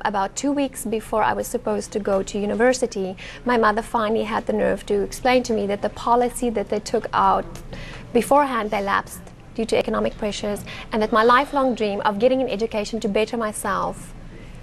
About 2 weeks before I was supposed to go to university, my mother finally had the nerve to explain to me that the policy that they took out beforehand, they lapsed due to economic pressures, and that my lifelong dream of getting an education to better myself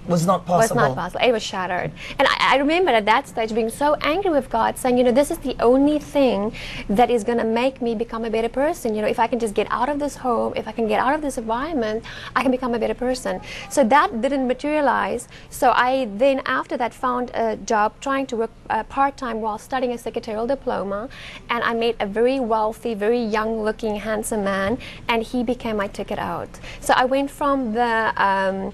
was not possible. Was not possible. It was shattered. And I remember at that stage being so angry with God, saying, you know, this is the only thing that is going to make me become a better person. You know, if I can just get out of this home, if I can get out of this environment, I can become a better person. So that didn't materialize. So I then, after that, found a job trying to work part-time while studying a secretarial diploma. And I met a very wealthy, very young-looking, handsome man, and he became my ticket out. So I went from the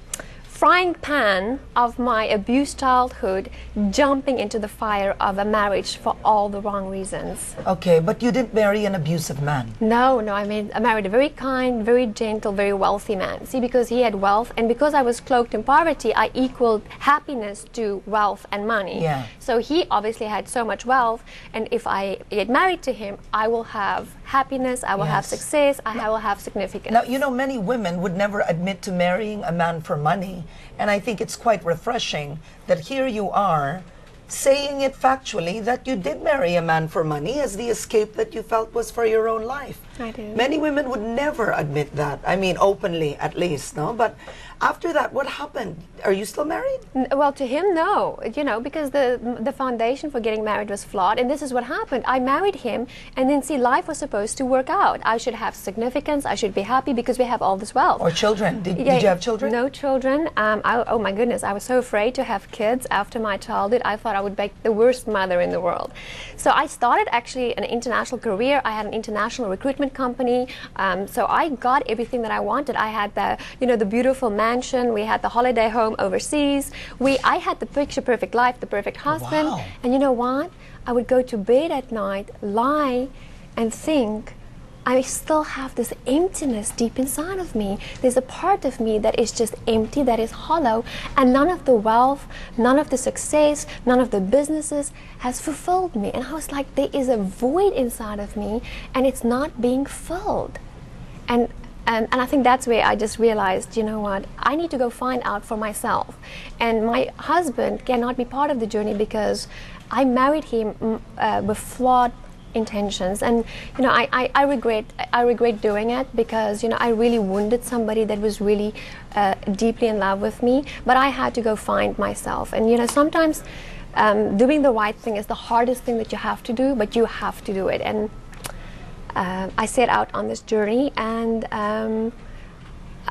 frying pan of my abused childhood, jumping into the fire of a marriage for all the wrong reasons. Okay, but you didn't marry an abusive man. No, I married a very kind, very gentle, very wealthy man. See, because he had wealth, and because I was cloaked in poverty, I equaled happiness to wealth and money. Yeah. So he obviously had so much wealth, and if I get married to him, I will have happiness, I will have success, I will have significance. Now, you know, many women would never admit to marrying a man for money. And I think it's quite refreshing that here you are saying it factually that you did marry a man for money as the escape that you felt was for your own life. I do. Many women would never admit that. I mean, openly at least, no? But after that, what happened? Are you still married? Well, to him, no. You know, because the foundation for getting married was flawed. And this is what happened. I married him, and then, see, life was supposed to work out. I should have significance. I should be happy because we have all this wealth. Or children. Did you have children? No children. Oh, my goodness. I was so afraid to have kids after my childhood. I thought I would make the worst mother in the world. So I started actually an international career. I had an international recruitment company. So I got everything that I wanted. I had the, you know, the beautiful mansion. We had the holiday home overseas. I had the picture perfect life, the perfect husband. Wow. And you know what? I would go to bed at night, lie, and think, I still have this emptiness deep inside of me. There's a part of me that is just empty, that is hollow, and none of the wealth, none of the success, none of the businesses has fulfilled me. And I was like, there is a void inside of me, and it's not being filled. And I think that's where I just realized, you know what, I need to go find out for myself. And my husband cannot be part of the journey because I married him with flawed intentions. And you know, I regret doing it because, you know, I really wounded somebody that was really deeply in love with me. But I had to go find myself. And you know, sometimes doing the right thing is the hardest thing that you have to do, but you have to do it. And I set out on this journey and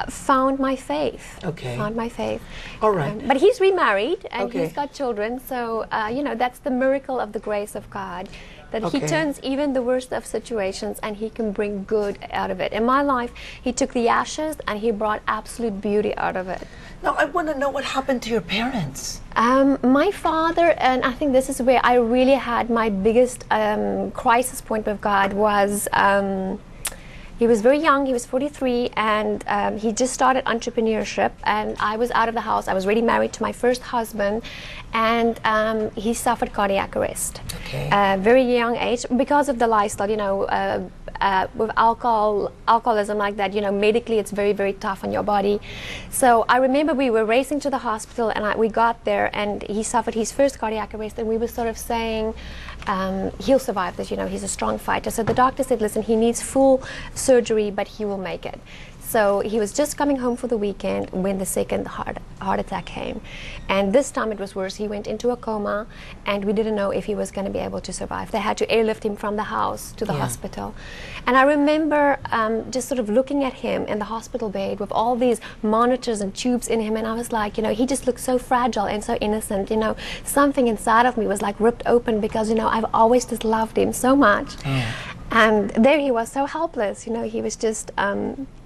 found my faith. Okay. Found my faith. All right. But he's remarried and Okay. he's got children. So, you know, that's the miracle of the grace of God. That Okay. he turns even the worst of situations and he can bring good out of it. In my life, he took the ashes and he brought absolute beauty out of it. Now, I want to know what happened to your parents. My father, and I think this is where I really had my biggest crisis point with God, was he was very young, he was 43, and he just started entrepreneurship, and I was out of the house. I was already married to my first husband, and he suffered cardiac arrest. Okay. Very young age, because of the lifestyle, you know, with alcoholism like that, you know, medically it's very, very tough on your body. So I remember we were racing to the hospital, and we got there, and he suffered his first cardiac arrest, and we were sort of saying, he'll survive this, you know, he's a strong fighter. So the doctor said, listen, he needs full surgery, but he will make it. So he was just coming home for the weekend when the second heart attack came. And this time it was worse. He went into a coma, and we didn't know if he was going to be able to survive. They had to airlift him from the house to the hospital. And I remember just sort of looking at him in the hospital bed with all these monitors and tubes in him, and I was like, you know, he just looked so fragile and so innocent. You know, something inside of me was like ripped open because, you know, I've always just loved him so much. And there he was, so helpless. You know, he was just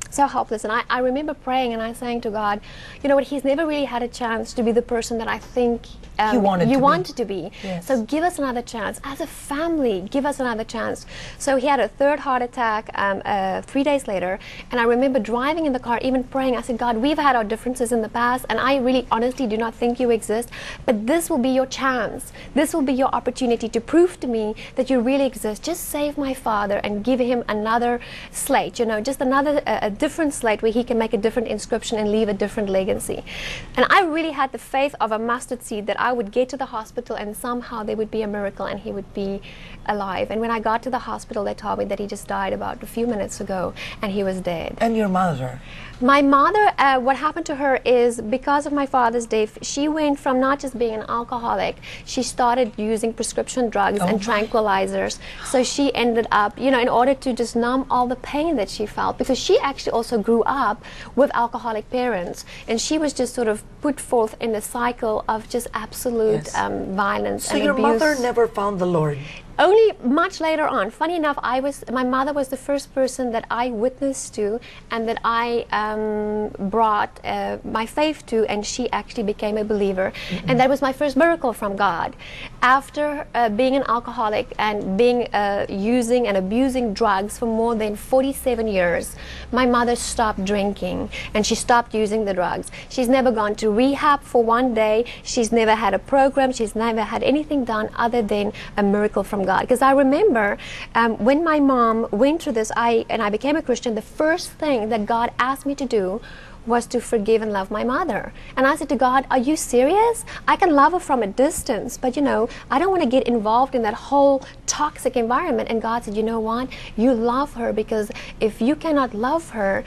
so helpless. And I remember praying and I saying to God, you know what, he's never really had a chance to be the person that I think you wanted to be. Yes. So give us another chance. As a family, give us another chance. So he had a third heart attack 3 days later, and I remember driving in the car, even praying. I said, God, we've had our differences in the past, and I really honestly do not think you exist, but this will be your chance. This will be your opportunity to prove to me that you really exist. Just save my father and give him another slate, you know, just another different slate where he can make a different inscription and leave a different legacy. And I really had the faith of a mustard seed that I would get to the hospital and somehow there would be a miracle and he would be alive. And when I got to the hospital, they told me that he just died about a few minutes ago and he was dead. And your mother? My mother, what happened to her is because of my father's death, she went from not just being an alcoholic, she started using prescription drugs and tranquilizers. So she ended up, you know, in order to just numb all the pain that she felt, because she actually also grew up with alcoholic parents, and she was just sort of put forth in a cycle of just absolute violence and abuse. So your mother never found the Lord? Only much later on. Funny enough, my mother was the first person that I witnessed to and that I brought my faith to, and she actually became a believer. And that was my first miracle from God. After being an alcoholic and being using and abusing drugs for more than 47 years, my mother stopped drinking and she stopped using the drugs. She's never gone to rehab for one day. She's never had a program. She's never had anything done other than a miracle from God. Because I remember when my mom went through this, I became a Christian, the first thing that God asked me to do was to forgive and love my mother. And I said to God, are you serious? I can love her from a distance, but you know, I don't want to get involved in that whole toxic environment. And God said, you know what? You love her, because if you cannot love her,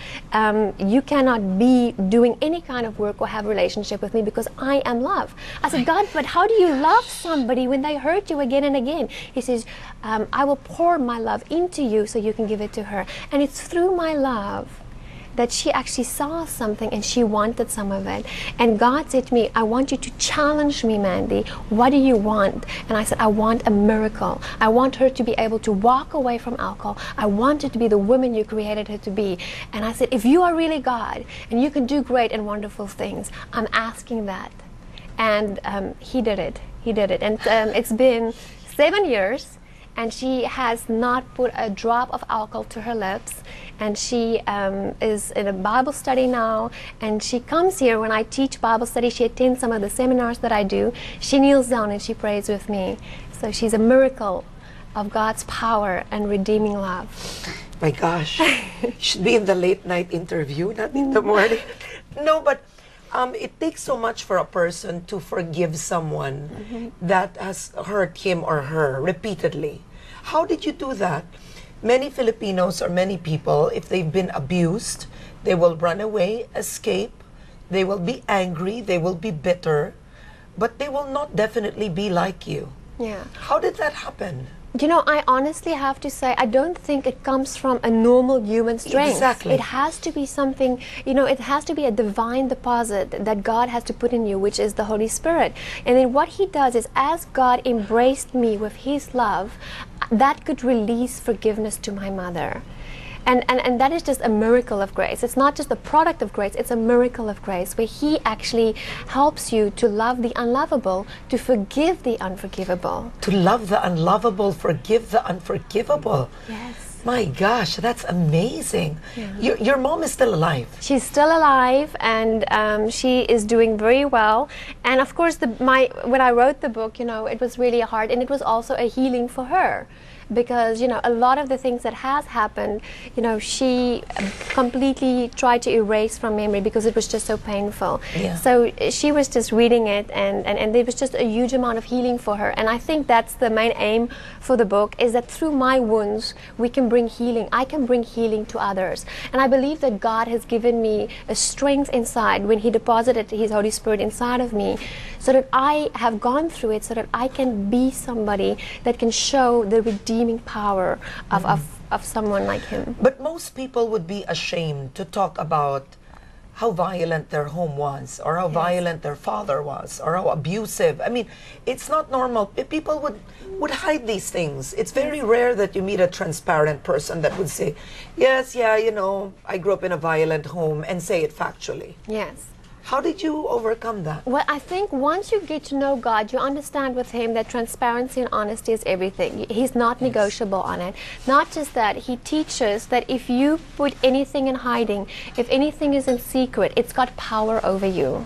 you cannot be doing any kind of work or have a relationship with me, because I am love. I said, God, but how do you love somebody when they hurt you again and again? He says, I will pour my love into you so you can give it to her. And it's through my love that she actually saw something and she wanted some of it. And God said to me, I want you to challenge me, Mandi. What do you want? And I said, I want a miracle. I want her to be able to walk away from alcohol. I want her to be the woman you created her to be. And I said, if you are really God and you can do great and wonderful things, I'm asking that. And he did it. He did it. And it's been 7 years. And she has not put a drop of alcohol to her lips. And she is in a Bible study now. And she comes here when I teach Bible study. She attends some of the seminars that I do. She kneels down and she prays with me. So she's a miracle of God's power and redeeming love. My gosh. You should be in the late night interview, not in the morning. No, but it takes so much for a person to forgive someone that has hurt him or her repeatedly. How did you do that? Many Filipinos or many people, if they've been abused, they will run away, escape, they will be angry, they will be bitter, but they will not definitely be like you. Yeah. How did that happen? You know, I honestly have to say, I don't think it comes from a normal human strength. Exactly. It has to be something, you know, it has to be a divine deposit that God has to put in you, which is the Holy Spirit. And then what he does is, as God embraced me with his love, that could release forgiveness to my mother. And that is just a miracle of grace. It's not just a product of grace, it's a miracle of grace, where he actually helps you to love the unlovable, to forgive the unforgivable. To love the unlovable, forgive the unforgivable. Yes. My gosh, that's amazing. Yeah. Your mom is still alive. She's still alive, and she is doing very well. And of course, when I wrote the book, you know, it was really hard, and it was also a healing for her. Because, you know, a lot of the things that has happened, you know, she completely tried to erase from memory because it was just so painful. Yeah. So she was just reading it, and there was just a huge amount of healing for her. And I think that's the main aim for the book, is that through my wounds, we can bring healing. I can bring healing to others. And I believe that God has given me a strength inside when he deposited his Holy Spirit inside of me, so that I have gone through it, so that I can be somebody that can show the redeeming power of someone like him. But most people would be ashamed to talk about how violent their home was, or how violent their father was, or how abusive. I mean, it's not normal. People would hide these things. It's very rare that you meet a transparent person that would say, yes, yeah, you know, I grew up in a violent home, and say it factually. Yes. How did you overcome that? Well, I think once you get to know God, you understand with him that transparency and honesty is everything. He's not negotiable on it. Not just that, he teaches that if you put anything in hiding, if anything is in secret, it's got power over you.